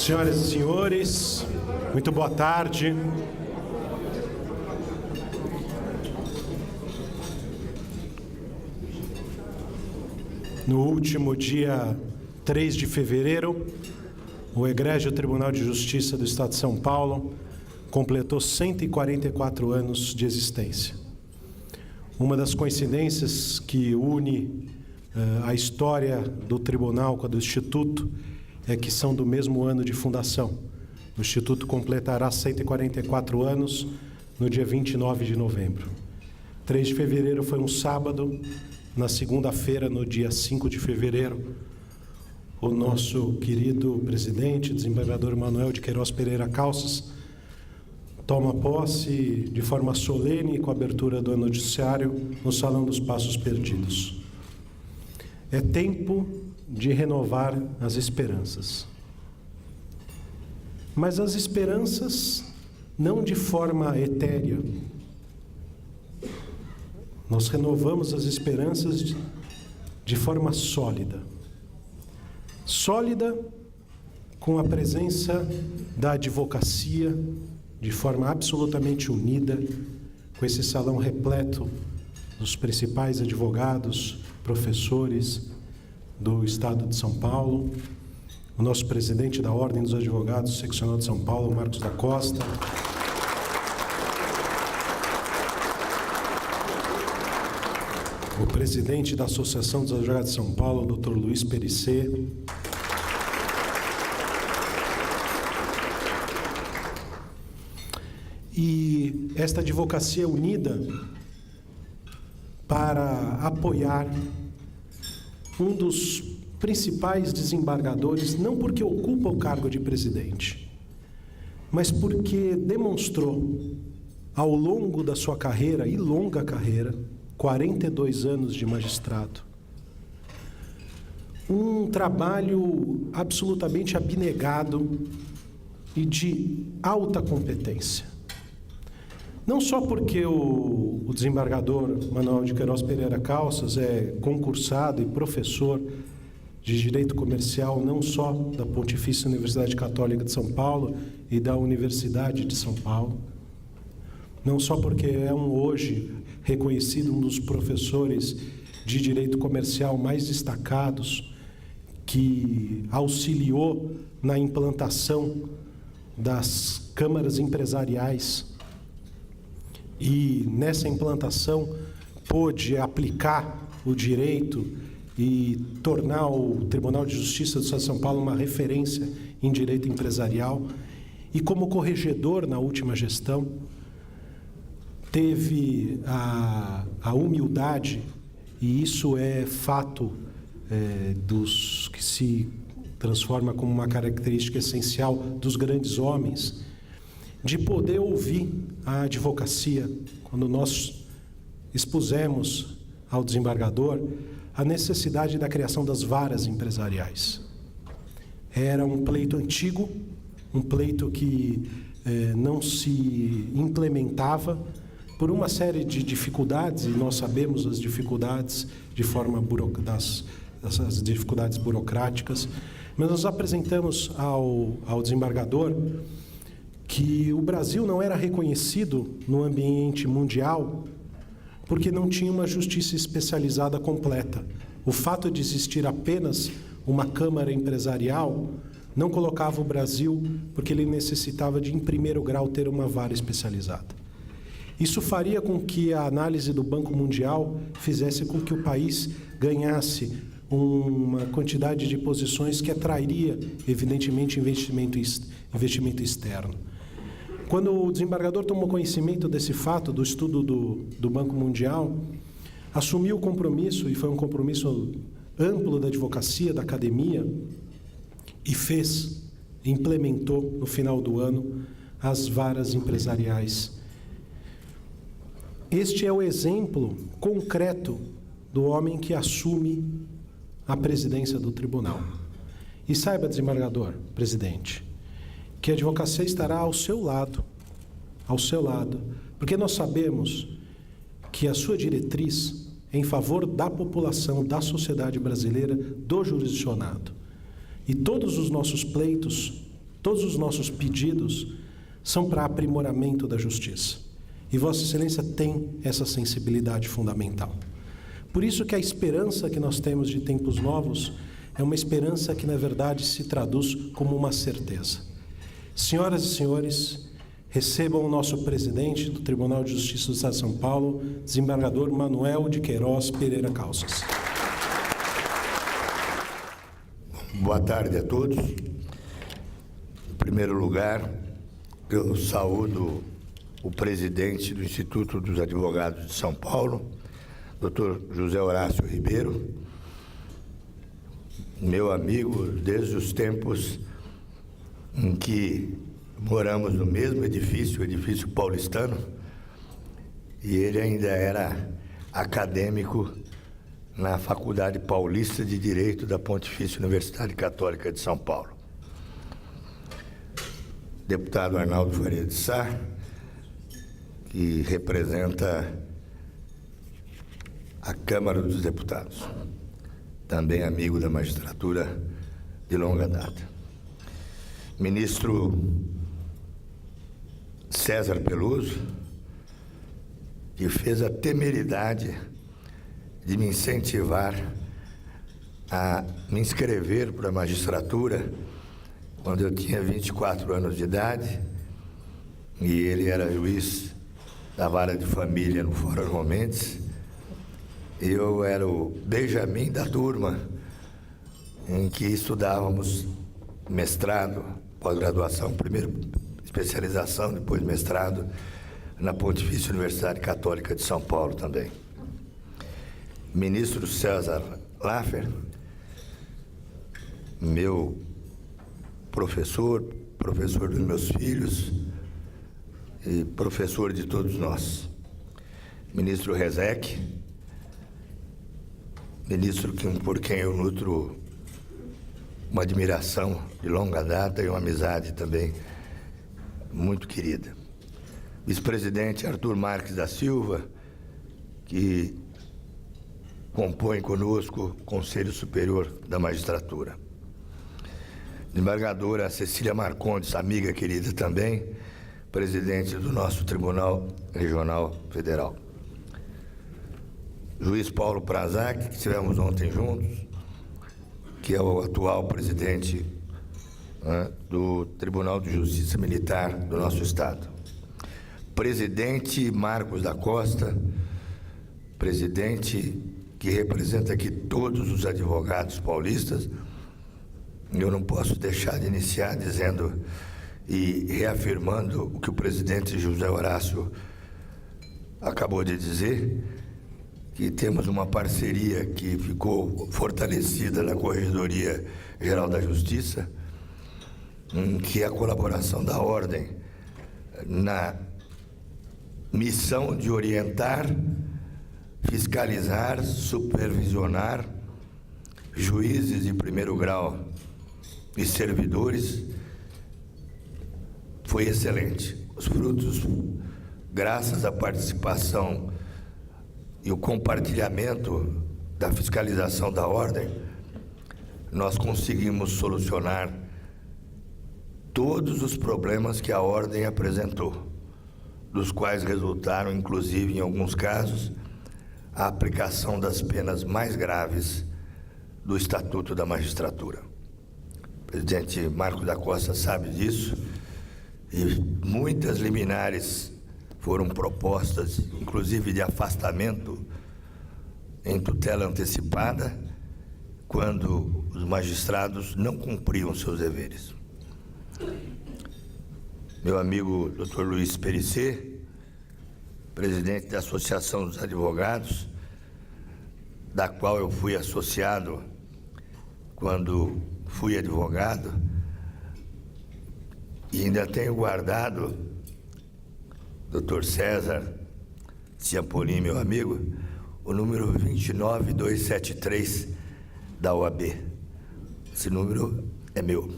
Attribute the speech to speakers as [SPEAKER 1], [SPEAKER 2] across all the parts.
[SPEAKER 1] Senhoras e senhores, muito boa tarde. No último dia 3 de fevereiro, o Egrégio Tribunal de Justiça do Estado de São Paulo completou 144 anos de existência. Uma das coincidências que une a história do Tribunal com a do Instituto é que são do mesmo ano de fundação. O Instituto completará 144 anos no dia 29 de novembro. 3 de fevereiro foi um sábado. Na segunda-feira, no dia 5 de fevereiro, o nosso querido presidente, desembargador Manuel de Queiroz Pereira Calças, toma posse de forma solene com a abertura do ano judiciário no Salão dos Passos Perdidos. É tempo de renovar as esperanças. Mas as esperanças não de forma etérea. Nós renovamos as esperanças de forma sólida. Sólida com a presença da advocacia, de forma absolutamente unida, com esse salão repleto dos principais advogados, professores do Estado de São Paulo, o nosso presidente da Ordem dos Advogados Seccional de São Paulo, Marcos da Costa, o presidente da Associação dos Advogados de São Paulo, Dr. Luiz Perissé, e esta advocacia unida para apoiar um dos principais desembargadores, não porque ocupa o cargo de presidente, mas porque demonstrou ao longo da sua carreira, e longa carreira, 42 anos de magistrado, um trabalho absolutamente abnegado e de alta competência. Não só porque o desembargador Manuel de Queiroz Pereira Calças é concursado e professor de Direito Comercial, não só da Pontifícia Universidade Católica de São Paulo e da Universidade de São Paulo, não só porque é hoje reconhecido um dos professores de Direito Comercial mais destacados, que auxiliou na implantação das câmaras empresariais e nessa implantação pôde aplicar o direito e tornar o Tribunal de Justiça do Estado de São Paulo uma referência em direito empresarial, e como corregedor na última gestão teve a humildade, e isso é fato dos que se transforma como uma característica essencial dos grandes homens, de poder ouvir a advocacia, quando nós expusemos ao desembargador a necessidade da criação das varas empresariais. Era um pleito antigo, um pleito que não se implementava por uma série de dificuldades, e nós sabemos as dificuldades das dificuldades burocráticas, mas nós apresentamos ao desembargador que o Brasil não era reconhecido no ambiente mundial porque não tinha uma justiça especializada completa. O fato de existir apenas uma Câmara Empresarial não colocava o Brasil, porque ele necessitava de, em primeiro grau, ter uma vara especializada. Isso faria com que a análise do Banco Mundial fizesse com que o país ganhasse uma quantidade de posições que atrairia, evidentemente, investimento externo. Quando o desembargador tomou conhecimento desse fato, do estudo do Banco Mundial, assumiu o compromisso, e foi um compromisso amplo da advocacia, da academia, e implementou no final do ano as varas empresariais. Este é o exemplo concreto do homem que assume a presidência do tribunal. E saiba, desembargador, presidente, que a advocacia estará ao seu lado, porque nós sabemos que a sua diretriz em favor da população, da sociedade brasileira, do jurisdicionado. E todos os nossos pleitos, todos os nossos pedidos são para aprimoramento da justiça. E Vossa Excelência tem essa sensibilidade fundamental. Por isso que a esperança que nós temos de tempos novos é uma esperança que, na verdade, se traduz como uma certeza. Senhoras e senhores, recebam o nosso presidente do Tribunal de Justiça do Estado de São Paulo, desembargador Manuel de Queiroz Pereira Calças.
[SPEAKER 2] Boa tarde a todos. Em primeiro lugar, eu saúdo o presidente do Instituto dos Advogados de São Paulo, Dr. José Horácio Ribeiro, meu amigo desde os tempos em que moramos no mesmo edifício, o edifício paulistano, e ele ainda era acadêmico na Faculdade Paulista de Direito da Pontifícia Universidade Católica de São Paulo. Deputado Arnaldo Faria de Sá, que representa a Câmara dos Deputados, também amigo da magistratura de longa data. Ministro César Peluso, que fez a temeridade de me incentivar a me inscrever para a magistratura quando eu tinha 24 anos de idade, e ele era juiz da Vara de Família no Fórum Romentes. Eu era o Benjamin da turma em que estudávamos mestrado, pós-graduação, primeiro especialização, depois mestrado, na Pontifícia Universidade Católica de São Paulo também. Ministro César Laffer, meu professor dos meus filhos e professor de todos nós. Ministro Rezec, ministro por quem eu nutro uma admiração de longa data e uma amizade também muito querida. Vice-presidente Arthur Marques da Silva, que compõe conosco o Conselho Superior da Magistratura. Desembargadora Cecília Marcondes, amiga querida também, presidente do nosso Tribunal Regional Federal. Juiz Paulo Prazac, que estivemos ontem juntos, que é o atual presidente do Tribunal de Justiça Militar do nosso Estado. Presidente Marcos da Costa, presidente que representa aqui todos os advogados paulistas. Eu não posso deixar de iniciar dizendo e reafirmando o que o presidente José Horácio acabou de dizer, que temos uma parceria que ficou fortalecida na Corregedoria Geral da Justiça, que é a colaboração da Ordem na missão de orientar, fiscalizar, supervisionar juízes de primeiro grau e servidores. Foi excelente. Os frutos, graças à participação e o compartilhamento da fiscalização da Ordem, nós conseguimos solucionar todos os problemas que a Ordem apresentou, dos quais resultaram, inclusive, em alguns casos, a aplicação das penas mais graves do Estatuto da Magistratura. O presidente Marcos da Costa sabe disso, e muitas liminares foram propostas, inclusive de afastamento em tutela antecipada, quando os magistrados não cumpriam seus deveres. Meu amigo Dr. Luiz Perissé, presidente da Associação dos Advogados, da qual eu fui associado quando fui advogado, e ainda tenho guardado, Dr. César Ciampolin, meu amigo, o número 29273 da OAB. Esse número é meu.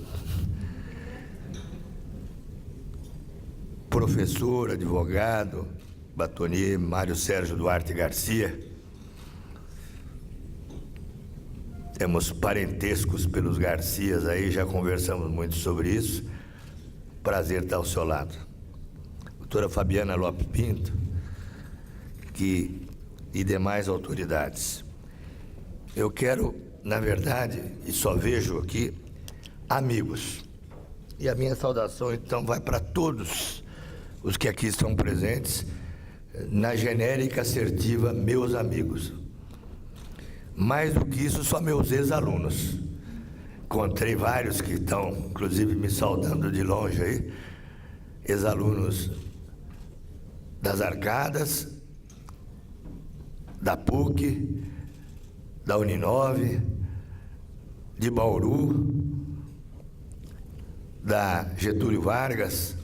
[SPEAKER 2] Professor, advogado, batonier Mário Sérgio Duarte Garcia. Temos parentescos pelos Garcias aí, já conversamos muito sobre isso. prazer estar ao seu lado. Doutora Fabiana Lopes Pinto e demais autoridades. Eu quero, na verdade, e só vejo aqui, amigos. E a minha saudação, então, vai para todos os que aqui estão presentes, na genérica assertiva, meus amigos. Mais do que isso, só meus ex-alunos. Encontrei vários que estão, inclusive, me saudando de longe aí, ex-alunos das Arcadas, da PUC, da Uninove, de Bauru, da Getúlio Vargas,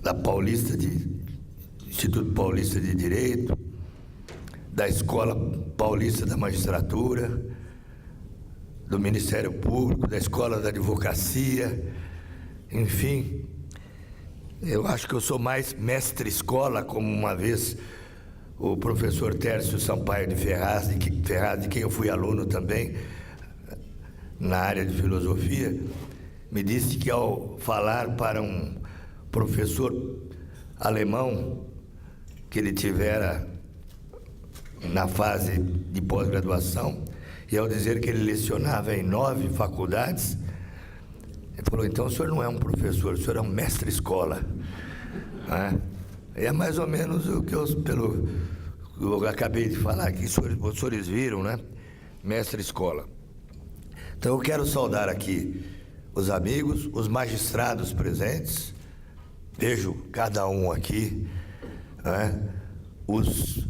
[SPEAKER 2] da Instituto Paulista de Direito, da Escola Paulista da Magistratura, do Ministério Público, da Escola da Advocacia, enfim. Eu acho que eu sou mais mestre-escola, como uma vez o professor Tércio Sampaio de Ferraz, de quem eu fui aluno também, na área de filosofia, me disse que ao falar para um professor alemão que ele tivera na fase de pós-graduação, e ao dizer que ele lecionava em 9 faculdades, ele falou: então o senhor não é um professor, o senhor é um mestre-escola. É mais ou menos o que eu acabei de falar aqui, os senhores viram, né? Mestre-escola. Então eu quero saudar aqui os amigos, os magistrados presentes, vejo cada um aqui, né? Os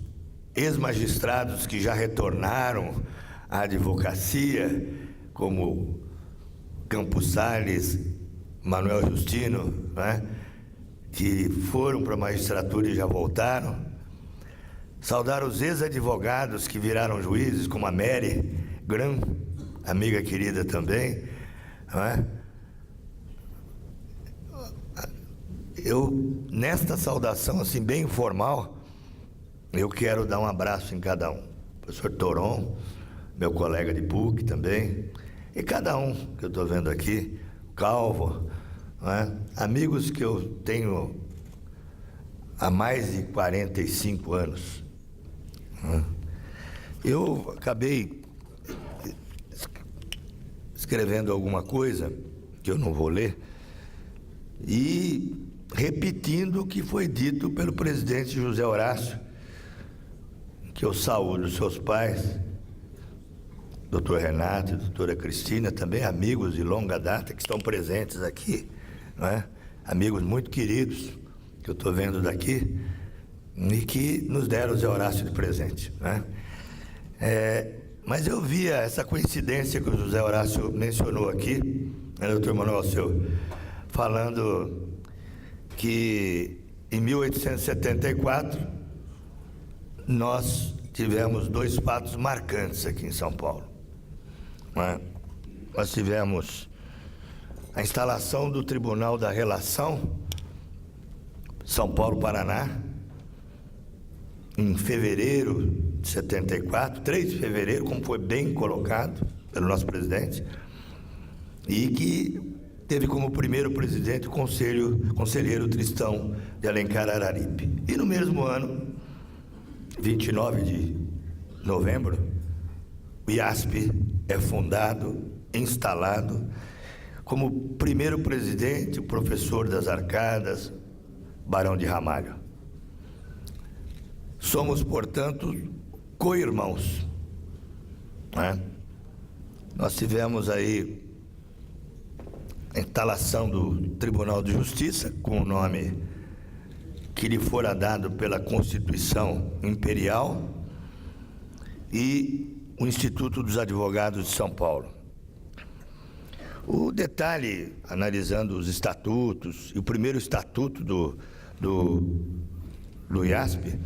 [SPEAKER 2] ex-magistrados que já retornaram à advocacia, como Campos Salles, Manuel Justino, né? Que foram para a magistratura e já voltaram. Saudar os ex-advogados que viraram juízes, como a Mary Gran, amiga querida também, não é? Eu, nesta saudação, assim, bem informal, eu quero dar um abraço em cada um. Professor Toron, meu colega de PUC também, e cada um que eu estou vendo aqui, Calvo, não é? Amigos que eu tenho há mais de 45 anos. Não é? Eu acabei escrevendo alguma coisa que eu não vou ler e repetindo o que foi dito pelo presidente José Horácio, que eu saúdo seus pais, doutor Renato e doutora Cristina, também amigos de longa data que estão presentes aqui, não é? Amigos muito queridos que eu estou vendo daqui e que nos deram o Zé Horácio de presente, né? Mas eu via essa coincidência que o José Horácio mencionou aqui, né, doutor Manuel Seu, falando que em 1874 nós tivemos 2 fatos marcantes aqui em São Paulo. Né? Nós tivemos a instalação do Tribunal da Relação, São Paulo-Paraná, em fevereiro de 74, 3 de fevereiro, como foi bem colocado pelo nosso presidente, e que teve como primeiro presidente o conselheiro Tristão de Alencar Araripe. E no mesmo ano, 29 de novembro, o IASP é fundado, instalado, como primeiro presidente, o professor das Arcadas, Barão de Ramalho. Somos, portanto, co-irmãos, né? Nós tivemos aí a instalação do Tribunal de Justiça, com o nome que lhe fora dado pela Constituição Imperial, e o Instituto dos Advogados de São Paulo. O detalhe, analisando os estatutos, e o primeiro estatuto do IASP,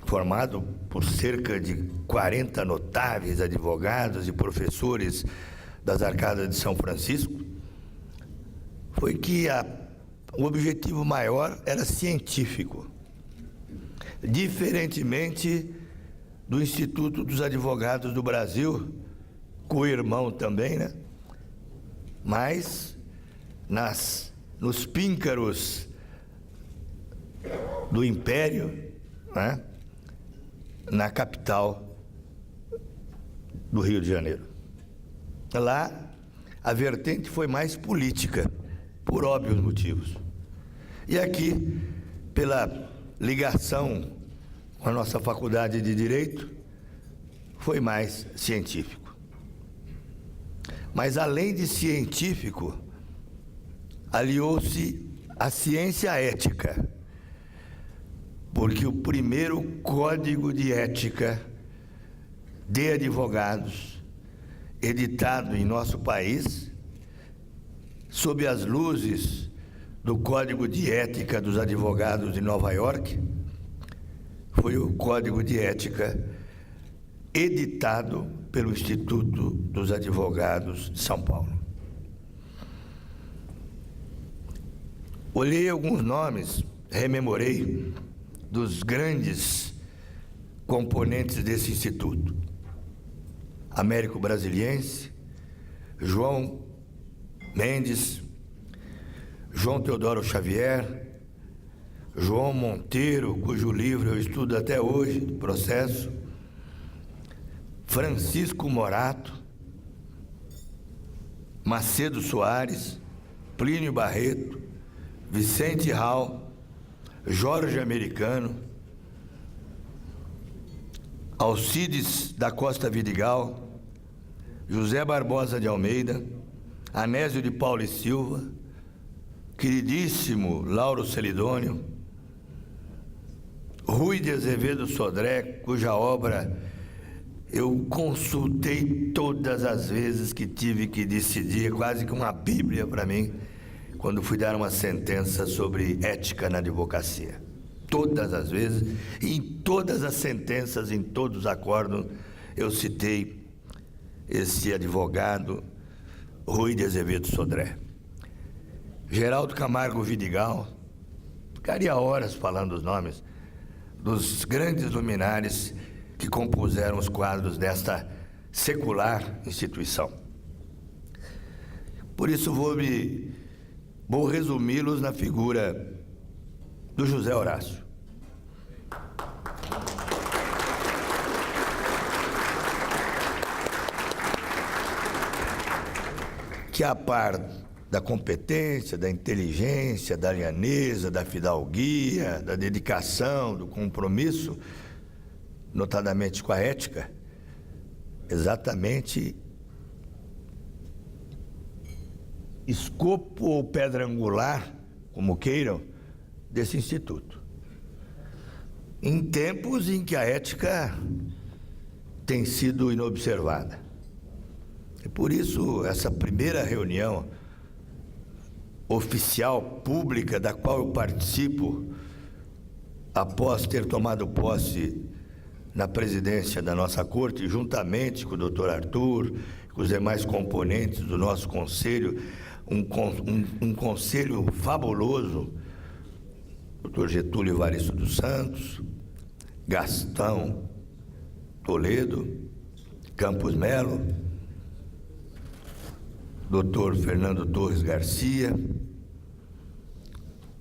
[SPEAKER 2] formado por cerca de 40 notáveis advogados e professores das Arcadas de São Francisco, foi que o objetivo maior era científico, diferentemente do Instituto dos Advogados do Brasil, co-irmão também, né? mas nos píncaros do Império, né, na capital do Rio de Janeiro. Lá, a vertente foi mais política, por óbvios motivos. E aqui, pela ligação com a nossa faculdade de Direito, foi mais científico. Mas, além de científico, aliou-se a ciência ética, porque o primeiro código de ética de advogados, editado em nosso país, sob as luzes do Código de Ética dos Advogados de Nova York, foi o Código de Ética editado pelo Instituto dos Advogados de São Paulo. Olhei alguns nomes, rememorei dos grandes componentes desse instituto. Américo Brasiliense, João Mendes, João Teodoro Xavier, João Monteiro, cujo livro eu estudo até hoje, Processo, Francisco Morato, Macedo Soares, Plínio Barreto, Vicente Hall, Jorge Americano, Alcides da Costa Vidigal, José Barbosa de Almeida, Anésio de Paula e Silva, queridíssimo Lauro Celidônio, Rui de Azevedo Sodré, cuja obra eu consultei todas as vezes que tive que decidir, quase que uma bíblia para mim, quando fui dar uma sentença sobre ética na advocacia. Todas as vezes, e em todas as sentenças, em todos os acordos, eu citei esse advogado, Rui de Azevedo Sodré. Geraldo Camargo Vidigal, ficaria horas falando os nomes dos grandes luminares que compuseram os quadros desta secular instituição. Por isso vou resumi-los na figura do José Horácio. Que, a par da competência, da inteligência, da lhaneza, da fidalguia, da dedicação, do compromisso, notadamente com a ética, exatamente escopo ou pedra angular, como queiram, desse instituto. Em tempos em que a ética tem sido inobservada. E por isso, essa primeira reunião oficial, pública, da qual eu participo, após ter tomado posse na presidência da nossa corte, juntamente com o doutor Arthur, com os demais componentes do nosso conselho, um conselho fabuloso, doutor Getúlio Evaristo dos Santos, Gastão Toledo, Campos Melo, doutor Fernando Torres Garcia,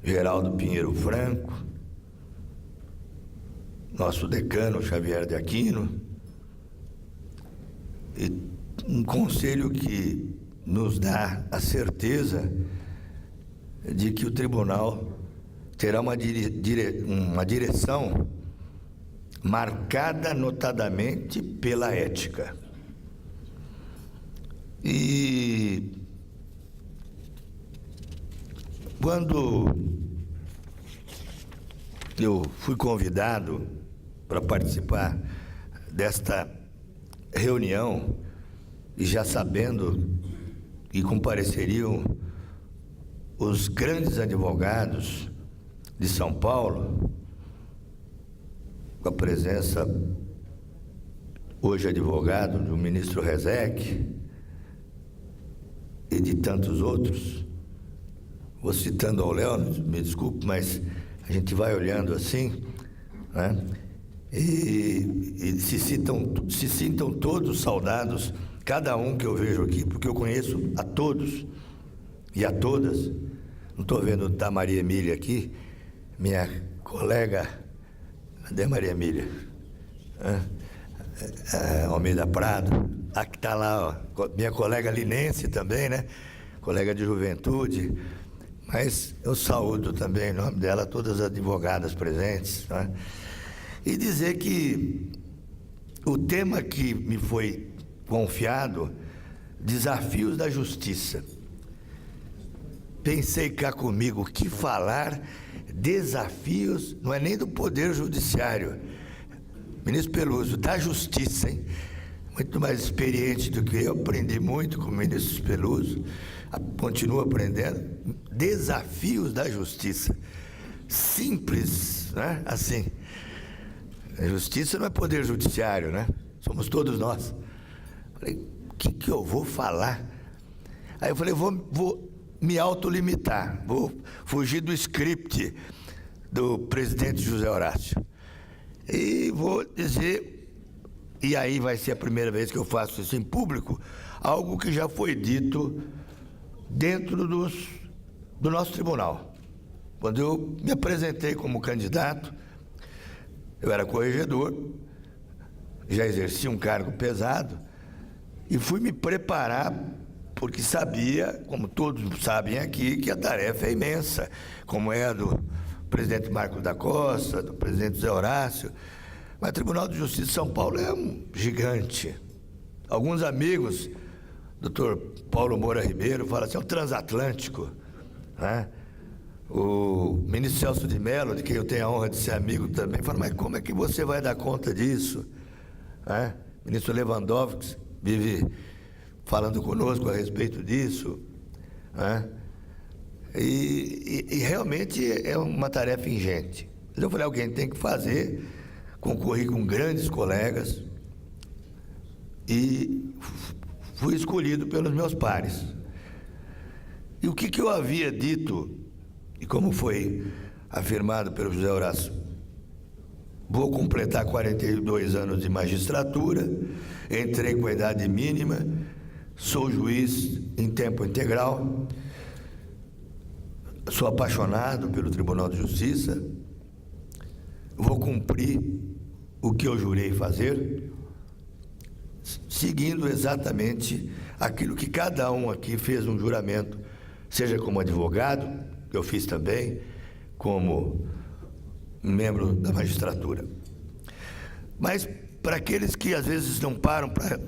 [SPEAKER 2] Geraldo Pinheiro Franco, nosso decano Xavier de Aquino, e um conselho que nos dá a certeza de que o tribunal terá uma direção marcada notadamente pela ética. E quando eu fui convidado para participar desta reunião, e já sabendo que compareceriam os grandes advogados de São Paulo, com a presença, hoje advogado, do ministro Rezec e de tantos outros, vou citando ao Léo, me desculpe, mas a gente vai olhando assim, né? E se sintam todos saudados cada um que eu vejo aqui, porque eu conheço a todos e a todas. Não estou vendo da Maria Emília aqui, minha colega. Cadê Maria Emília? Almeida Prado. Aqui está lá, ó, minha colega linense também, né? Colega de juventude. Mas eu saúdo também, em nome dela, todas as advogadas presentes, né? E dizer que o tema que me foi confiado, desafios da justiça. Pensei cá comigo, o que falar, desafios, não é nem do Poder Judiciário. Ministro Peluso, da Justiça, hein? Muito mais experiente do que eu, aprendi muito com o ministro Peluso, continuo aprendendo. Desafios da Justiça. Simples, né? Assim. A Justiça não é Poder Judiciário, né? Somos todos nós. Falei, o que eu vou falar? Aí eu falei, vou me autolimitar, vou fugir do script do presidente José Horácio. E vou dizer, e aí vai ser a primeira vez que eu faço isso em público, algo que já foi dito dentro do nosso tribunal. Quando eu me apresentei como candidato, eu era corregedor, já exerci um cargo pesado, e fui me preparar, porque sabia, como todos sabem aqui, que a tarefa é imensa, como é a do presidente Marcos da Costa, do presidente José Horácio. Mas o Tribunal de Justiça de São Paulo é um gigante. Alguns amigos, doutor Paulo Moura Ribeiro, falam assim, é o transatlântico, né? O ministro Celso de Mello, de quem eu tenho a honra de ser amigo também, fala, mas como é que você vai dar conta disso? O ministro Lewandowski vive falando conosco a respeito disso. E realmente é uma tarefa ingente. Mas eu falei, alguém tem que fazer, concorri com grandes colegas e fui escolhido pelos meus pares. E o que eu havia dito, e como foi afirmado pelo José Horácio, vou completar 42 anos de magistratura, entrei com a idade mínima, sou juiz em tempo integral, sou apaixonado pelo Tribunal de Justiça, vou cumprir o que eu jurei fazer, seguindo exatamente aquilo que cada um aqui fez um juramento, seja como advogado, que eu fiz também, como membro da magistratura. Mas para aqueles que às vezes não param para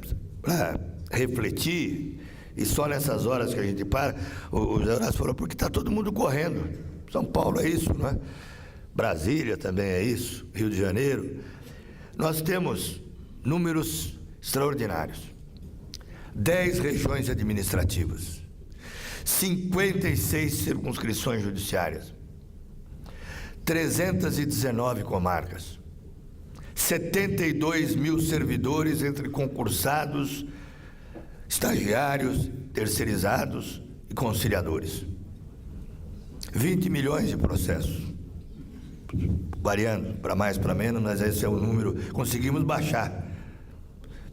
[SPEAKER 2] refletir, e só nessas horas que a gente para, o José Horácio falou, porque está todo mundo correndo. São Paulo é isso, não é? Brasília também é isso, Rio de Janeiro. Nós temos números extraordinários. 10 regiões administrativas, 56 circunscrições judiciárias, 319 comarcas, 72 mil servidores entre concursados, estagiários, terceirizados e conciliadores. 20 milhões de processos. Variando para mais, para menos, mas esse é o número. Conseguimos baixar.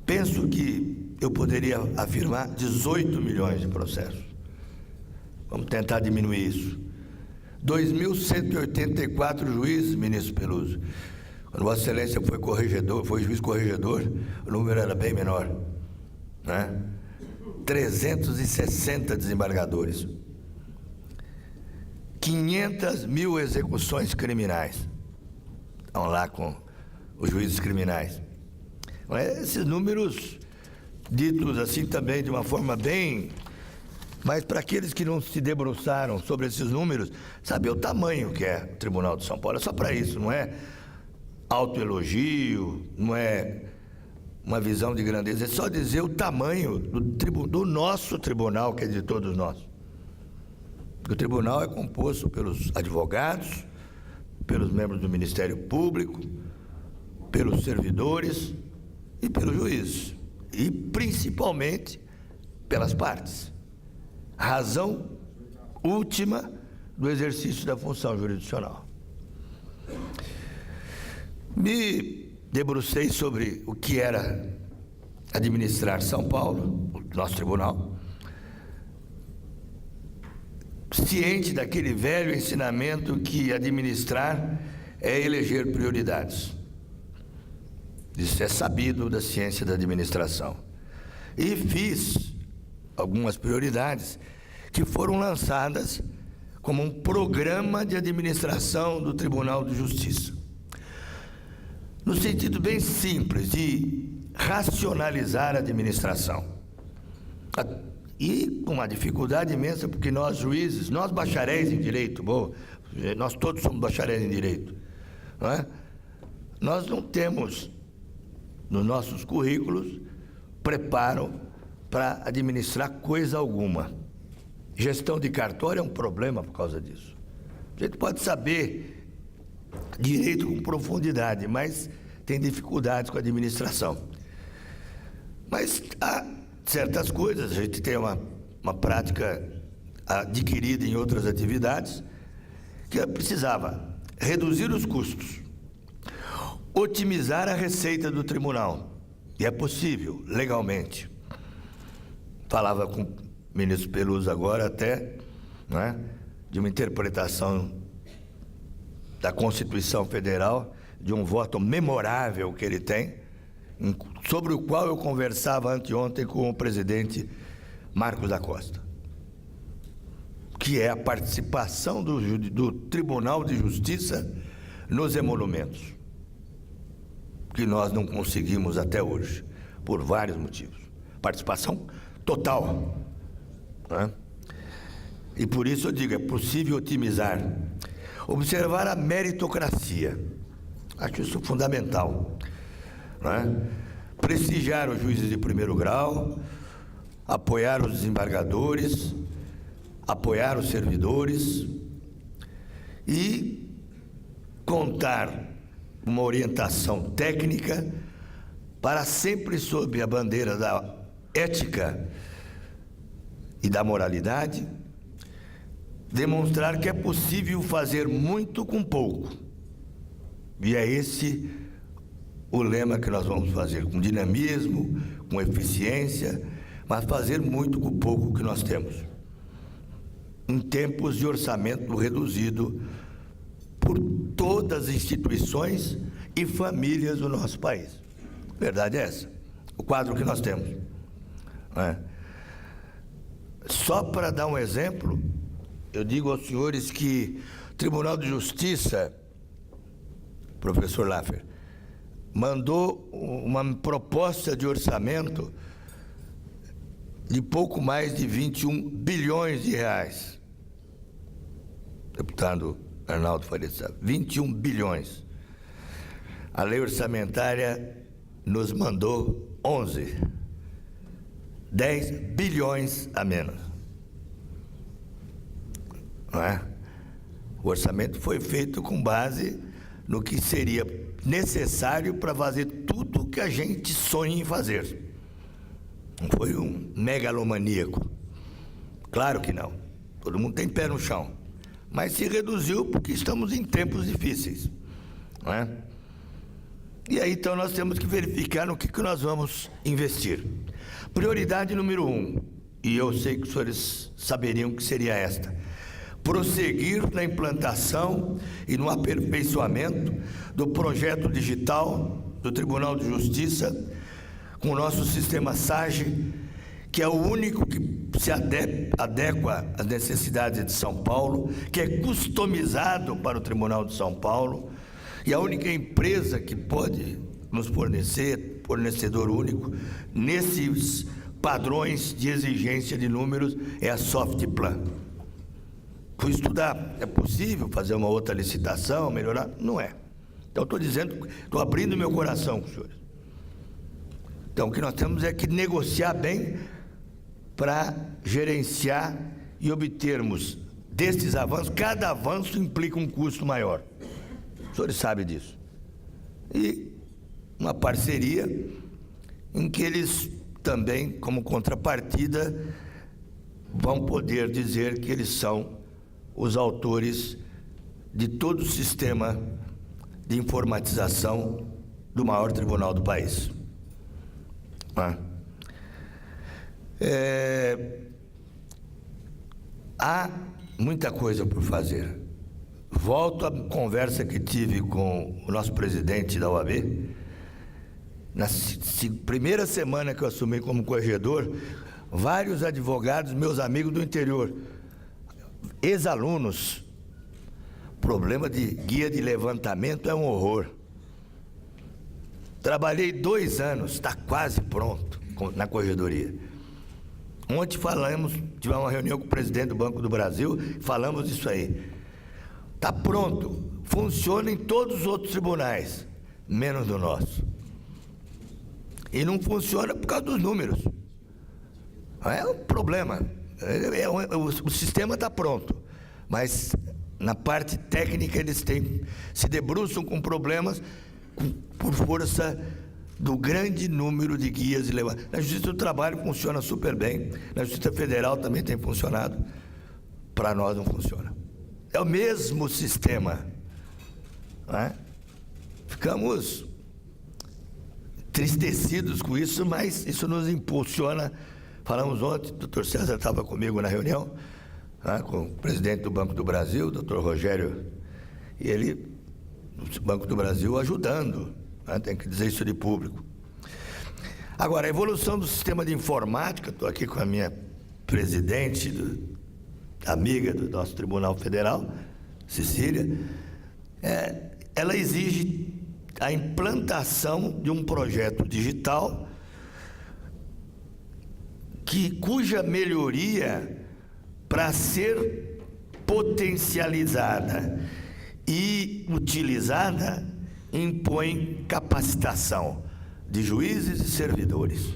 [SPEAKER 2] Penso que eu poderia afirmar 18 milhões de processos. Vamos tentar diminuir isso. 2.184 juízes, ministro Peluso. Quando Vossa Excelência foi corregedor, foi juiz corregedor, o número era bem menor, né? 360 desembargadores. 500 mil execuções criminais. Estão lá com os juízes criminais. Esses números, ditos assim também de uma forma bem... Mas para aqueles que não se debruçaram sobre esses números, saber o tamanho que é o Tribunal de São Paulo. É só para isso, não é autoelogio, não é uma visão de grandeza, é só dizer o tamanho do nosso tribunal, que é de todos nós. O tribunal é composto pelos advogados, pelos membros do Ministério Público, pelos servidores e pelos juízes. E principalmente pelas partes. Razão última do exercício da função jurisdicional. Me debrucei sobre o que era administrar São Paulo, o nosso tribunal, ciente daquele velho ensinamento que administrar é eleger prioridades. Isso é sabido da ciência da administração. E fiz algumas prioridades que foram lançadas como um programa de administração do Tribunal de Justiça. No sentido bem simples de racionalizar a administração. E com uma dificuldade imensa, porque nós juízes, nós bacharéis em direito, nós todos somos bacharéis em direito, não é? Nós não temos nos nossos currículos preparo para administrar coisa alguma. Gestão de cartório é um problema por causa disso. A gente pode saber direito com profundidade, mas tem dificuldades com a administração. Mas há certas coisas, a gente tem uma prática adquirida em outras atividades, que precisava reduzir os custos, otimizar a receita do tribunal, e é possível, legalmente. Falava com o ministro Peluso agora até, não é, de uma interpretação da Constituição Federal, de um voto memorável que ele tem, sobre o qual eu conversava anteontem com o presidente Marcos da Costa, que é a participação do Tribunal de Justiça nos emolumentos, que nós não conseguimos até hoje, por vários motivos. Participação total, né? E por isso eu digo, é possível otimizar. Observar a meritocracia, acho isso fundamental, né? Prestigiar os juízes de primeiro grau, apoiar os desembargadores, apoiar os servidores e contar uma orientação técnica para sempre sob a bandeira da ética e da moralidade, demonstrar que é possível fazer muito com pouco. E é esse o lema que nós vamos fazer, com dinamismo, com eficiência, mas fazer muito com o pouco que nós temos, em tempos de orçamento reduzido por todas as instituições e famílias do nosso país. Verdade é essa, o quadro que nós temos. Só para dar um exemplo, eu digo aos senhores que o Tribunal de Justiça, professor Laffer, mandou uma proposta de orçamento de pouco mais de 21 bilhões de reais. Deputado Arnaldo Faria, 21 bilhões. A lei orçamentária nos mandou 11. 10 bilhões a menos. Não é? O orçamento foi feito com base no que seria necessário para fazer tudo o que a gente sonha em fazer. Não foi um megalomaníaco. Claro que não. Todo mundo tem pé no chão. Mas se reduziu porque estamos em tempos difíceis. Não é? E aí, então, nós temos que verificar no que nós vamos investir. Prioridade número 1, e eu sei que os senhores saberiam que seria esta: prosseguir na implantação e no aperfeiçoamento do projeto digital do Tribunal de Justiça, com o nosso sistema SAGE, que é o único que se adequa às necessidades de São Paulo, que é customizado para o Tribunal de São Paulo, e a única empresa que pode nos fornecer, fornecedor único, nesses padrões de exigência de números, é a Softplan. Fui estudar, é possível fazer uma outra licitação, melhorar? Não é. Então, estou dizendo, estou abrindo meu coração com os senhores. Então, o que nós temos é que negociar bem para gerenciar e obtermos destes avanços. Cada avanço implica um custo maior. Os senhores sabem disso. E uma parceria em que eles também, como contrapartida, vão poder dizer que eles são os autores de todo o sistema de informatização do maior tribunal do país. né? Há muita coisa por fazer. Volto à conversa que tive com o nosso presidente da OAB. Na primeira semana que eu assumi como corregedor, vários advogados, meus amigos do interior, ex-alunos, problema de guia de levantamento é um horror. Trabalhei 2 anos, está quase pronto na corregedoria. Ontem tivemos uma reunião com o presidente do Banco do Brasil, falamos disso aí. Está pronto, funciona em todos os outros tribunais, menos no nosso. E não funciona por causa dos números. É um problema. O sistema está pronto, mas na parte técnica eles se debruçam com problemas por força do grande número de guias e levantes. Na Justiça do Trabalho funciona super bem, na Justiça Federal também tem funcionado, para nós não funciona. É o mesmo sistema, né? Ficamos entristecidos com isso, mas isso nos impulsiona. Falamos ontem, o doutor César estava comigo na reunião, né, com o presidente do Banco do Brasil, o doutor Rogério, e ele, o Banco do Brasil, ajudando, né, tem que dizer isso de público. Agora, a evolução do sistema de informática, estou aqui com a minha presidente, amiga do nosso Tribunal Federal, Cecília, ela exige a implantação de um projeto digital cuja melhoria, para ser potencializada e utilizada, impõe capacitação de juízes e servidores.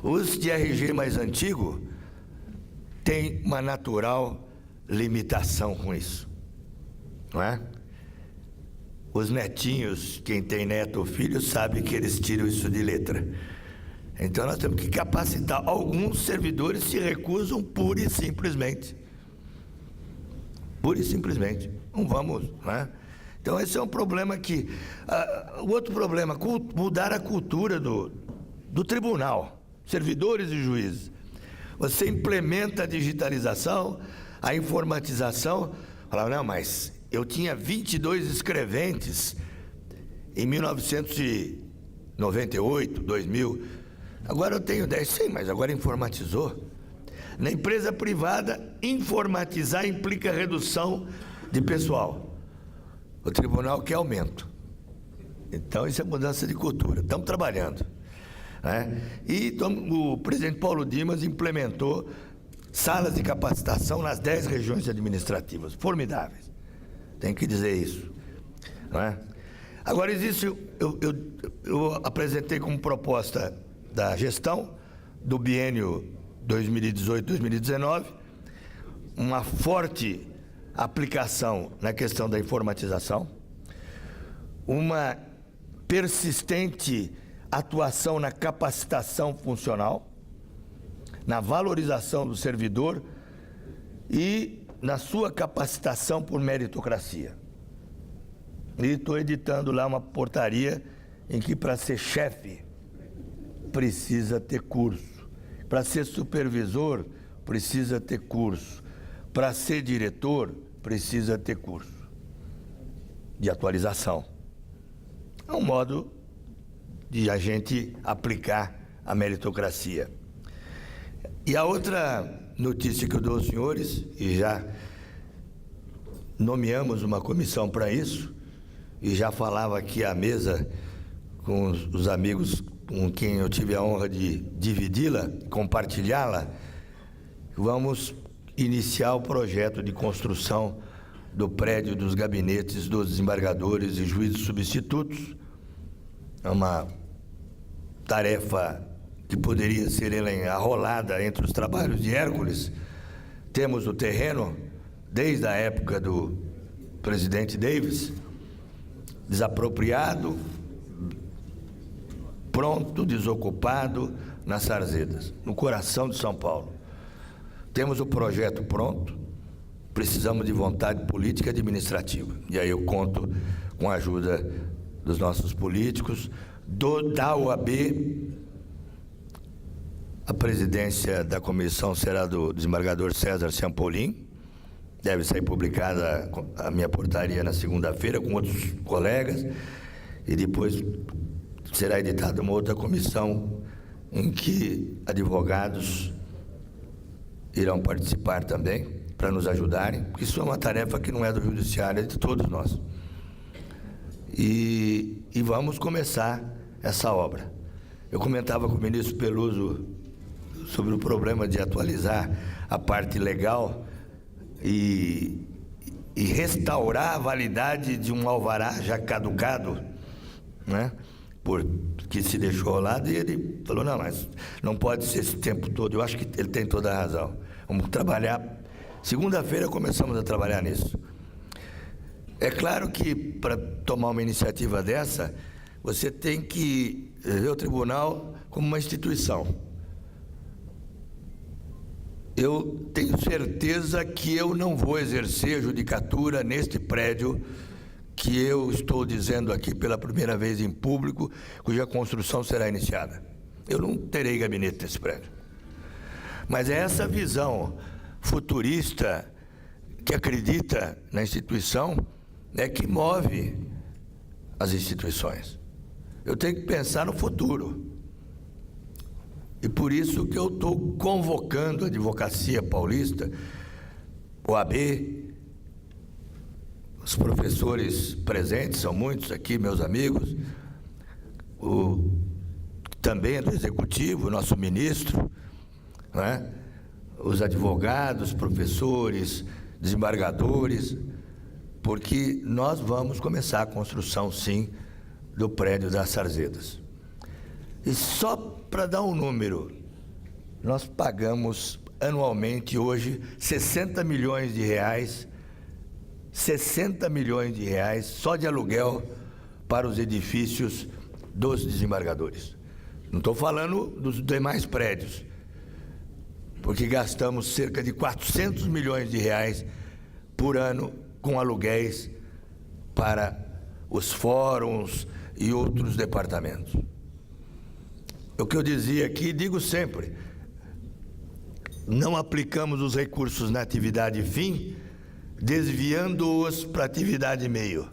[SPEAKER 2] Os de RG mais antigo têm uma natural limitação com isso, não é? Os netinhos, quem tem neto ou filho, sabe que eles tiram isso de letra. Então nós temos que capacitar. Alguns servidores se recusam pura e simplesmente. Pura e simplesmente. Não vamos, né? Então esse é um problema que... o outro problema, mudar a cultura do tribunal, servidores e juízes. Você implementa a digitalização, a informatização, fala, não, mas eu tinha 22 escreventes em 1998, 2000, agora eu tenho 10, sim, mas agora informatizou. Na empresa privada, informatizar implica redução de pessoal. O tribunal quer aumento. Então, isso é mudança de cultura. Estamos trabalhando, né? E o presidente Paulo Dimas implementou salas de capacitação nas 10 regiões administrativas. Formidáveis. Tem que dizer isso, não é? Agora, existe... Eu apresentei como proposta da gestão do biênio 2018-2019 uma forte aplicação na questão da informatização, uma persistente atuação na capacitação funcional, na valorização do servidor e na sua capacitação por meritocracia. E estou editando lá uma portaria em que, para ser chefe, precisa ter curso. Para ser supervisor, precisa ter curso. Para ser diretor, precisa ter curso de atualização. É um modo de a gente aplicar a meritocracia. E a outra notícia que eu dou aos senhores, e já nomeamos uma comissão para isso, e já falava aqui à mesa com os amigos com quem eu tive a honra de dividi-la, compartilhá-la, vamos iniciar o projeto de construção do prédio dos gabinetes dos desembargadores e juízes substitutos. É uma tarefa que poderia ser arrolada entre os trabalhos de Hércules. Temos o terreno, desde a época do presidente Davis, desapropriado, pronto, desocupado, nas Sarzedas, no coração de São Paulo. Temos o projeto pronto, precisamos de vontade política e administrativa. E aí eu conto com a ajuda dos nossos políticos, da OAB, A presidência da comissão será do desembargador César Ciampolin. Deve sair publicada a minha portaria na segunda-feira com outros colegas. E depois será editada uma outra comissão em que advogados irão participar também, para nos ajudarem, porque isso é uma tarefa que não é do judiciário, é de todos nós. E vamos começar essa obra. Eu comentava com o ministro Peluso sobre o problema de atualizar a parte legal e restaurar a validade de um alvará já caducado, né? Que se deixou ao lado, e ele falou, não, mas não pode ser esse tempo todo. Eu acho que ele tem toda a razão. Vamos trabalhar. Segunda-feira começamos a trabalhar nisso. É claro que para tomar uma iniciativa dessa, você tem que ver o tribunal como uma instituição. Eu tenho certeza que eu não vou exercer a judicatura neste prédio que eu estou dizendo aqui pela primeira vez em público, cuja construção será iniciada. Eu não terei gabinete nesse prédio. Mas é essa visão futurista que acredita na instituição que move as instituições. Eu tenho que pensar no futuro. E por isso que eu estou convocando a Advocacia Paulista, OAB, os professores presentes, são muitos aqui, meus amigos, também do Executivo, o nosso ministro, né? Os advogados, professores, desembargadores, porque nós vamos começar a construção, sim, do prédio das Sarzedas. E só para dar um número, nós pagamos anualmente hoje 60 milhões de reais, 60 milhões de reais só de aluguel para os edifícios dos desembargadores. Não estou falando dos demais prédios, porque gastamos cerca de 400 milhões de reais por ano com aluguéis para os fóruns e outros departamentos. O que eu dizia aqui, digo sempre, não aplicamos os recursos na atividade fim, desviando-os para a atividade meio.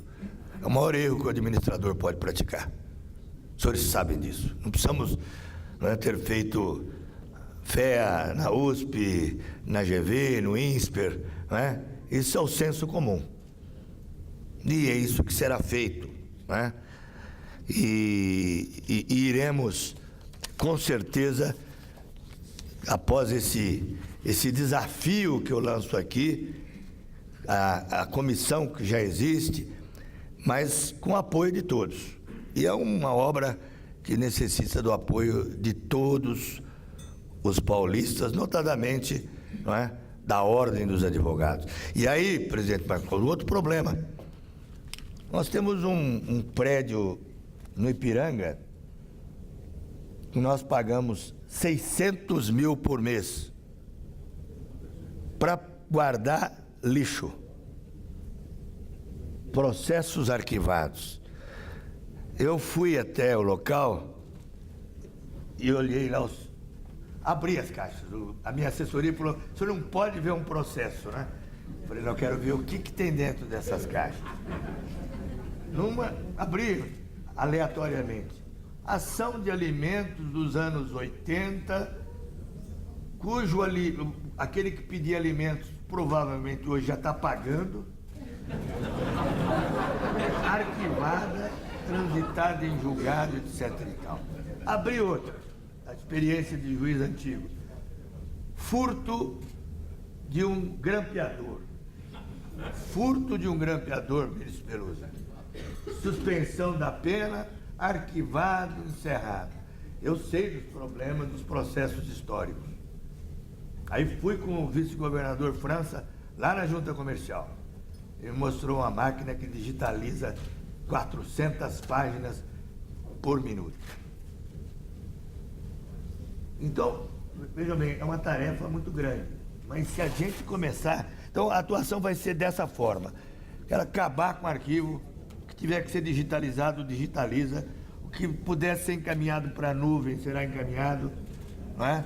[SPEAKER 2] É o maior erro que o administrador pode praticar. Os senhores sabem disso. Não precisamos ter feito FEA na USP, na GV, no INSPER, né? Isso é o senso comum. E é isso que será feito, né? E iremos, com certeza, após esse desafio que eu lanço aqui, a comissão que já existe, mas com apoio de todos. E é uma obra que necessita do apoio de todos os paulistas, notadamente, não é, da Ordem dos Advogados. E aí, presidente Marcos, outro problema. Nós temos um prédio no Ipiranga que nós pagamos 600 mil por mês para guardar lixo, processos arquivados. Eu fui até o local e olhei lá, abri as caixas. A minha assessoria falou, o senhor não pode ver um processo, né? Eu falei, não, eu quero ver o que tem dentro dessas caixas. Abri aleatoriamente. Ação de alimentos dos anos 80, cujo aquele que pedia alimentos provavelmente hoje já está pagando, arquivada, transitada em julgado, etc. e tal. Abri outra, a experiência de juiz antigo. Furto de um grampeador. Furto de um grampeador, ministro Peluso. Suspensão da pena, arquivado, encerrado. Eu sei dos problemas dos processos históricos. Aí fui com o vice-governador França, lá na junta comercial. Ele mostrou uma máquina que digitaliza 400 páginas por minuto. Então, vejam bem, é uma tarefa muito grande. Mas se a gente começar... Então, a atuação vai ser dessa forma. Quero acabar com o arquivo, o que tiver que ser digitalizado, digitaliza. O que puder ser encaminhado para a nuvem será encaminhado, não é?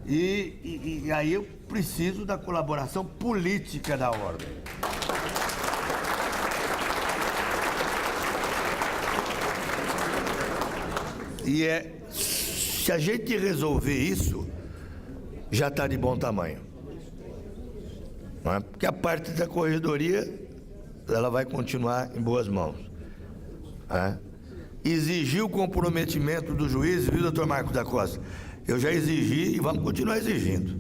[SPEAKER 2] E aí eu preciso da colaboração política da ordem. Se a gente resolver isso, já está de bom tamanho. Não é? Porque a parte da corredoria, ela vai continuar em boas mãos. Exigir o comprometimento do juiz, viu, doutor Marcos da Costa? Eu já exigi e vamos continuar exigindo.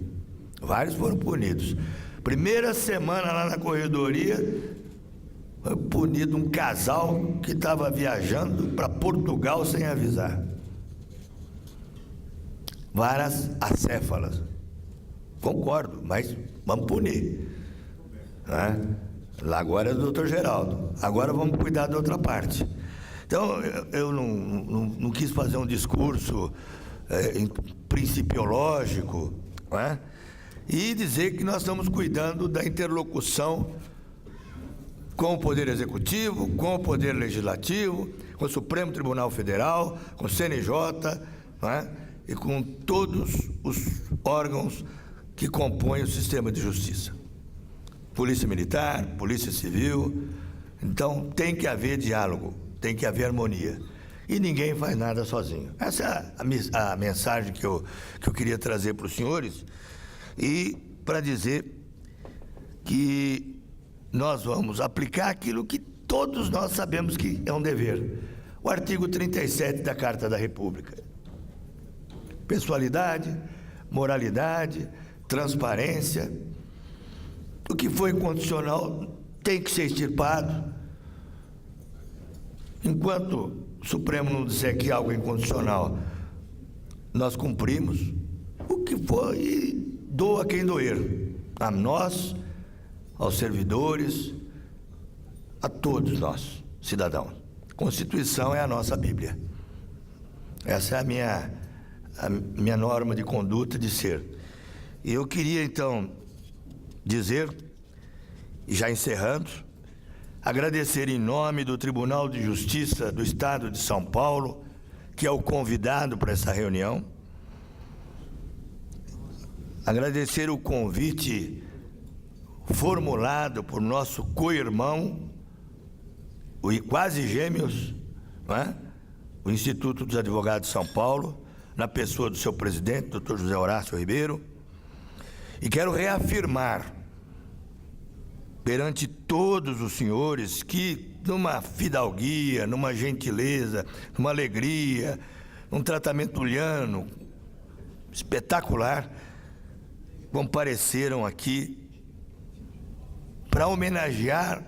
[SPEAKER 2] Vários foram punidos. Primeira semana lá na corredoria, foi punido um casal que estava viajando para Portugal sem avisar. Várias acéfalas. Concordo, mas vamos punir. Lá agora é do doutor Geraldo. Agora vamos cuidar da outra parte. Então, eu não quis fazer um discurso principiológico, e dizer que nós estamos cuidando da interlocução com o Poder Executivo, com o Poder Legislativo, com o Supremo Tribunal Federal, com o CNJ, e com todos os órgãos que compõem o sistema de justiça. Polícia Militar, Polícia Civil. Então, tem que haver diálogo, tem que haver harmonia. E ninguém faz nada sozinho. Essa é a mensagem que eu queria trazer para os senhores, e para dizer que nós vamos aplicar aquilo que todos nós sabemos que é um dever. O artigo 37 da Carta da República. Pessoalidade, moralidade, transparência. O que foi inconstitucional tem que ser extirpado. Enquanto o Supremo não disser que algo é inconstitucional, nós cumprimos. O que for, e doa quem doer. A nós, aos servidores, a todos nós, cidadãos. Constituição é a nossa Bíblia. Essa é a minha norma de conduta de ser. E eu queria, então, dizer, e já encerrando, agradecer em nome do Tribunal de Justiça do Estado de São Paulo, que é o convidado para essa reunião, agradecer o convite formulado por nosso co-irmão, o quase gêmeos, o Instituto dos Advogados de São Paulo, na pessoa do seu presidente, doutor José Horácio Ribeiro, e quero reafirmar perante todos os senhores que, numa fidalguia, numa gentileza, numa alegria, num tratamento liano, espetacular, compareceram aqui para homenagear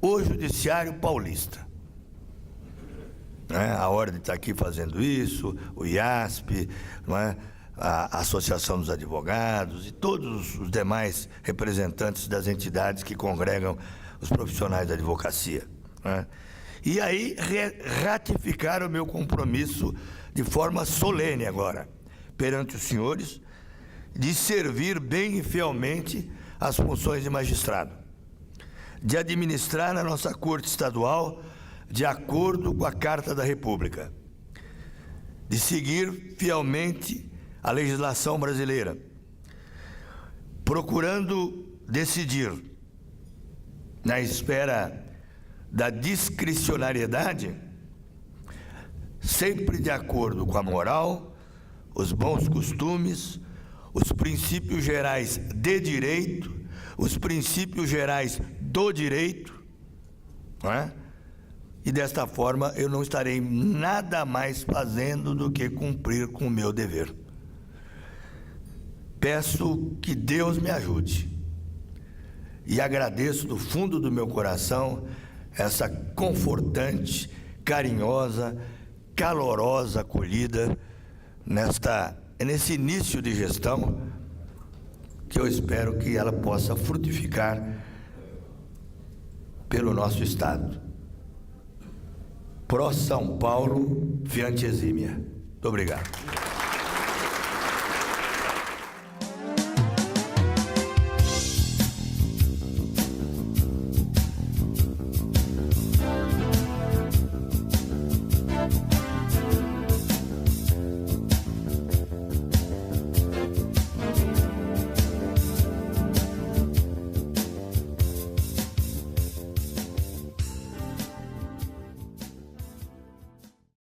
[SPEAKER 2] o Judiciário Paulista. A Ordem está aqui fazendo isso, o IASP, a Associação dos Advogados e todos os demais representantes das entidades que congregam os profissionais da advocacia. E aí ratificar o meu compromisso de forma solene agora, perante os senhores, de servir bem e fielmente as funções de magistrado, de administrar na nossa Corte Estadual de acordo com a Carta da República, de seguir fielmente a legislação brasileira, procurando decidir, na esfera da discricionariedade, sempre de acordo com a moral, os bons costumes, os princípios gerais de direito, os princípios gerais do direito, E desta forma eu não estarei nada mais fazendo do que cumprir com o meu dever. Peço que Deus me ajude e agradeço do fundo do meu coração essa confortante, carinhosa, calorosa acolhida nesse início de gestão, que eu espero que ela possa frutificar pelo nosso Estado. Pró São Paulo, fiante exímia. Muito obrigado.